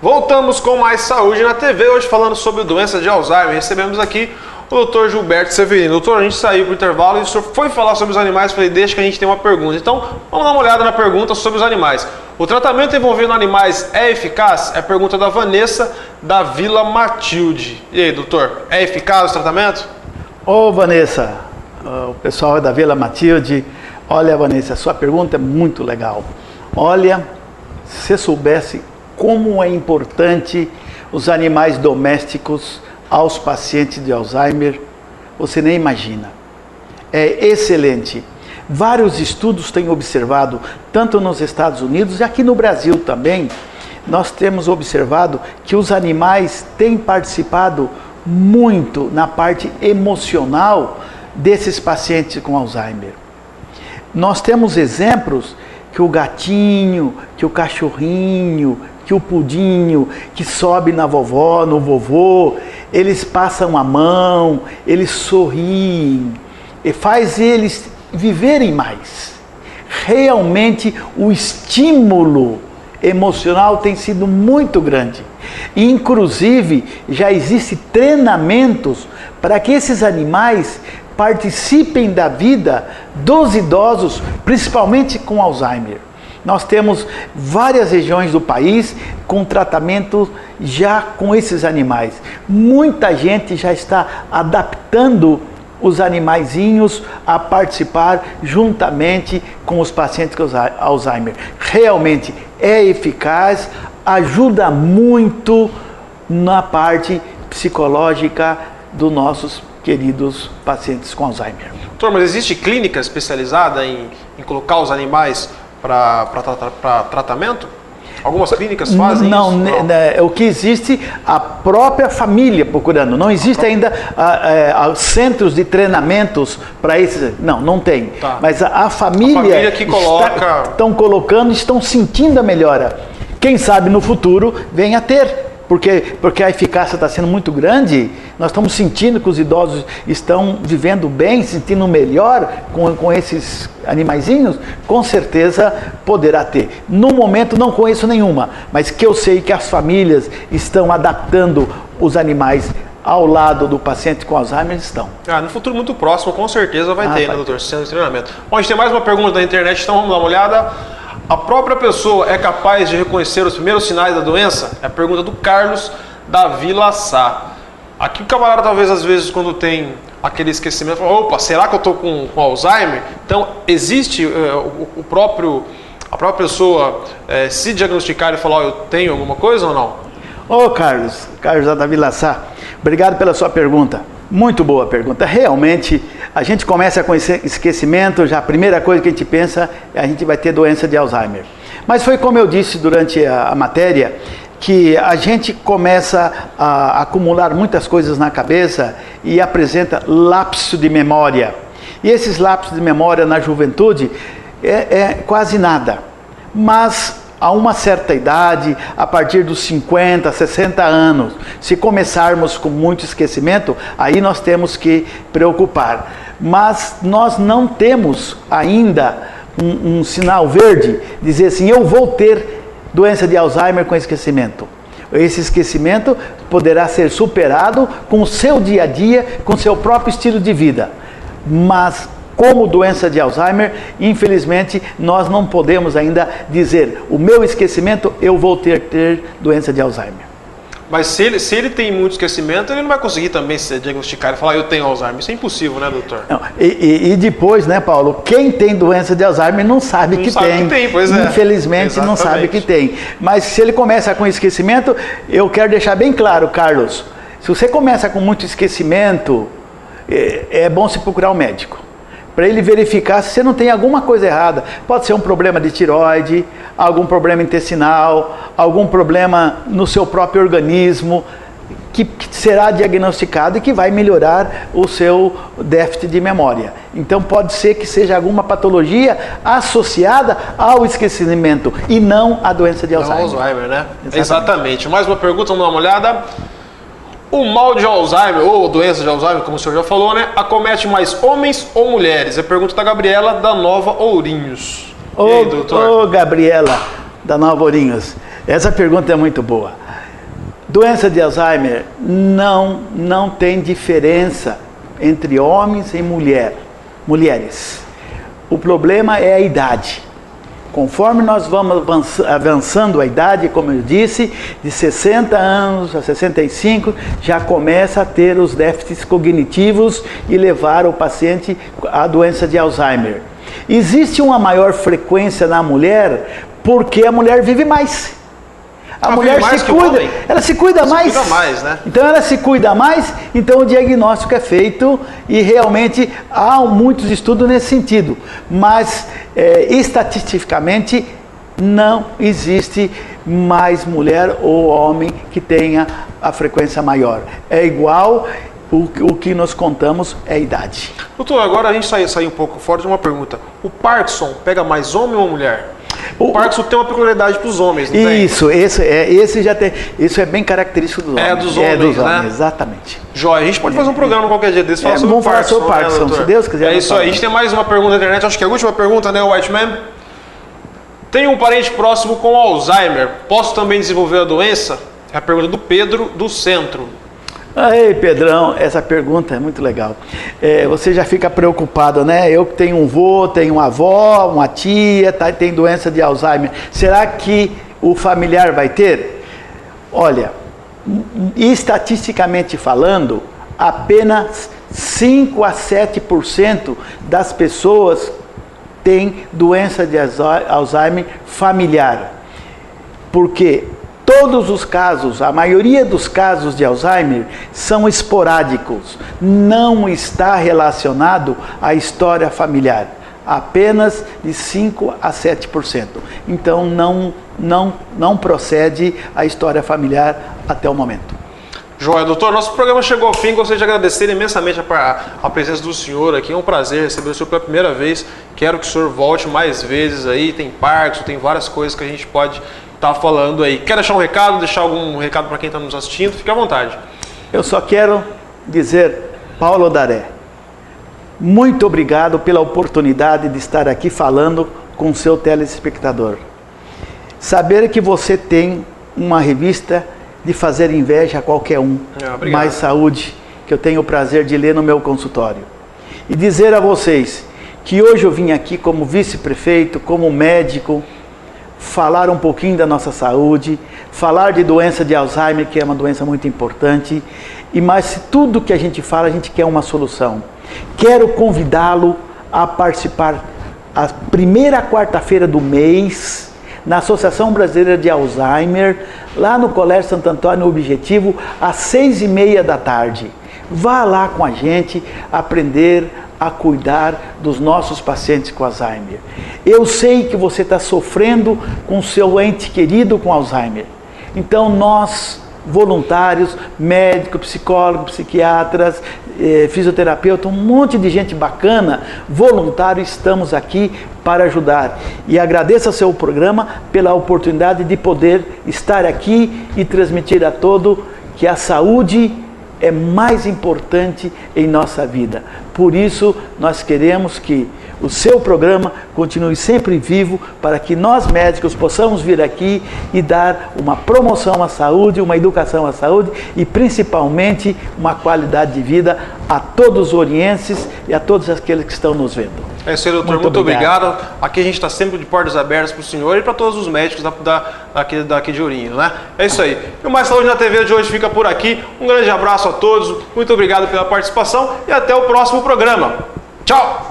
Voltamos com mais Saúde na TV, hoje falando sobre doença de Alzheimer. Recebemos aqui o Dr. Gilberto Severino. Doutor, a gente saiu para o intervalo e o senhor foi falar sobre os animais. Falei, deixa que a gente tem uma pergunta. Então, vamos dar uma olhada na pergunta sobre os animais. O tratamento envolvendo animais é eficaz? É a pergunta da Vanessa, da Vila Matilde. E aí, doutor, é eficaz o tratamento? Ô, Vanessa, o pessoal da Vila Matilde, olha, Vanessa, sua pergunta é muito legal. Olha, se você soubesse como é importante os animais domésticos aos pacientes de Alzheimer, você nem imagina. É excelente. Vários estudos têm observado, tanto nos Estados Unidos e aqui no Brasil também, nós temos observado que os animais têm participado muito na parte emocional desses pacientes com Alzheimer. Nós temos exemplos que o gatinho, que o cachorrinho, que o pudinho, que sobe na vovó, no vovô, eles passam a mão, eles sorriem, e faz eles viverem mais. Realmente o estímulo emocional tem sido muito grande. Inclusive, já existem treinamentos para que esses animais participem da vida dos idosos, principalmente com Alzheimer. Nós temos várias regiões do país com tratamento já com esses animais. Muita gente já está adaptando os animaizinhos a participar juntamente com os pacientes com Alzheimer. Realmente é eficaz, ajuda muito na parte psicológica dos nossos queridos pacientes com Alzheimer. Doutor, mas existe clínica especializada em colocar os animais para tratamento? Algumas clínicas fazem não, isso? O que existe, a própria família procurando. Não existe ainda centros de treinamentos para esses. Não tem. Tá. Mas a família que coloca... estão colocando, estão sentindo a melhora. Quem sabe no futuro venha a ter. Porque a eficácia está sendo muito grande, nós estamos sentindo que os idosos estão vivendo bem, sentindo melhor com esses animaizinhos, com certeza poderá ter. No momento não conheço nenhuma, mas que eu sei que as famílias estão adaptando os animais ao lado do paciente com Alzheimer, estão. No futuro muito próximo, com certeza vai ter, né, doutor? Sendo de treinamento. Bom, a gente tem mais uma pergunta da internet, então vamos dar uma olhada. A própria pessoa é capaz de reconhecer os primeiros sinais da doença? É a pergunta do Carlos, da Vila Sá. Aqui o camarada talvez às vezes quando tem aquele esquecimento, fala, opa, será que eu estou com Alzheimer? Então existe a própria pessoa se diagnosticar e falar, eu tenho alguma coisa ou não? Ô Carlos da Vila Sá, obrigado pela sua pergunta. Muito boa pergunta. Realmente, a gente começa com esse esquecimento, já a primeira coisa que a gente pensa é a gente vai ter doença de Alzheimer. Mas foi como eu disse durante a matéria, que a gente começa a acumular muitas coisas na cabeça e apresenta lapso de memória. E esses lapsos de memória na juventude é quase nada. Mas a uma certa idade, a partir dos 50, 60 anos, se começarmos com muito esquecimento, aí nós temos que preocupar. Mas nós não temos ainda um sinal verde, dizer assim, eu vou ter doença de Alzheimer com esquecimento. Esse esquecimento poderá ser superado com o seu dia a dia, com o seu próprio estilo de vida. Mas como doença de Alzheimer, infelizmente, nós não podemos ainda dizer, o meu esquecimento, eu vou ter doença de Alzheimer. Mas se ele tem muito esquecimento, ele não vai conseguir também se diagnosticar e falar, eu tenho Alzheimer. Isso é impossível, né, doutor? Não, e depois, né, Paulo, quem tem doença de Alzheimer não sabe que tem. Pois é. Infelizmente, exatamente, não sabe que tem. Mas se ele começa com esquecimento, eu quero deixar bem claro, Carlos, se você começa com muito esquecimento, é bom se procurar um médico, para ele verificar se você não tem alguma coisa errada. Pode ser um problema de tireoide, algum problema intestinal, algum problema no seu próprio organismo, que será diagnosticado e que vai melhorar o seu déficit de memória. Então pode ser que seja alguma patologia associada ao esquecimento e não à doença de Alzheimer. Alzheimer, né? Exatamente. Mais uma pergunta, vamos dar uma olhada. O mal de Alzheimer, ou doença de Alzheimer, como o senhor já falou, né? Acomete mais homens ou mulheres? É a pergunta da Gabriela, da Nova Ourinhos. E aí, doutor? Gabriela, da Nova Ourinhos. Essa pergunta é muito boa. Doença de Alzheimer não tem diferença entre homens e mulheres. O problema é a idade. Conforme nós vamos avançando a idade, como eu disse, de 60 anos a 65, já começa a ter os déficits cognitivos e levar o paciente à doença de Alzheimer. Existe uma maior frequência na mulher porque a mulher vive mais. A mulher se cuida, ela se cuida mais. Né? Então ela se cuida mais, então o diagnóstico é feito e realmente há muitos estudos nesse sentido. Mas estatisticamente não existe mais mulher ou homem que tenha a frequência maior. É igual, o que nós contamos é a idade. Doutor, agora a gente sai um pouco fora de uma pergunta. O Parkinson pega mais homem ou mulher? O Parkinson tem uma peculiaridade para os homens, não tem? Esse já tem. Isso é bem característico dos homens. É dos homens, né? Exatamente. Joia, a gente pode fazer um programa qualquer dia desse, falar sobre o Parkinson. Vamos falar sobre o Parkinson, se Deus quiser. É isso aí. A gente tem mais uma pergunta na internet, acho que é a última pergunta, né, Whiteman? Tenho um parente próximo com Alzheimer. Posso também desenvolver a doença? É a pergunta do Pedro, do Centro. Ei, Pedrão, essa pergunta é muito legal. Você já fica preocupado, né? Eu tenho um vô, tenho uma avó, uma tia, tem doença de Alzheimer. Será que o familiar vai ter? Olha, estatisticamente falando, apenas 5 a 7% das pessoas têm doença de Alzheimer familiar. Porque todos os casos, a maioria dos casos de Alzheimer são esporádicos, não está relacionado à história familiar, apenas de 5 a 7%. Então não procede a história familiar até o momento. Joia, doutor, nosso programa chegou ao fim, gostaria de agradecer imensamente a presença do senhor aqui, é um prazer receber o senhor pela primeira vez, quero que o senhor volte mais vezes aí, tem Parkinson, tem várias coisas que a gente pode estar falando aí. Quer deixar um recado, deixar algum recado para quem está nos assistindo? Fique à vontade. Eu só quero dizer, Paulo Daré, muito obrigado pela oportunidade de estar aqui falando com o seu telespectador. Saber que você tem uma revista de fazer inveja a qualquer um, Mais Saúde, que eu tenho o prazer de ler no meu consultório. E dizer a vocês que hoje eu vim aqui como vice-prefeito, como médico, falar um pouquinho da nossa saúde, falar de doença de Alzheimer, que é uma doença muito importante, mas tudo que a gente fala, a gente quer uma solução. Quero convidá-lo a participar a primeira quarta-feira do mês, na Associação Brasileira de Alzheimer, lá no Colégio Santo Antônio Objetivo, às 6h30 da tarde. Vá lá com a gente aprender a cuidar dos nossos pacientes com Alzheimer. Eu sei que você está sofrendo com seu ente querido com Alzheimer. Então nós, voluntários, médicos, psicólogos, psiquiatras, fisioterapeutas, um monte de gente bacana, voluntário, estamos aqui para ajudar. E agradeço ao seu programa pela oportunidade de poder estar aqui e transmitir a todo que a saúde é mais importante em nossa vida. Por isso, nós queremos que o seu programa continue sempre vivo para que nós médicos possamos vir aqui e dar uma promoção à saúde, uma educação à saúde e principalmente uma qualidade de vida a todos os orienses e a todos aqueles que estão nos vendo. É isso aí, doutor. Muito obrigado. Aqui a gente está sempre de portas abertas para o senhor e para todos os médicos daqui de Ourinhos, né? É isso aí. E o Mais Saúde na TV de hoje fica por aqui. Um grande abraço a todos. Muito obrigado pela participação e até o próximo programa. Tchau!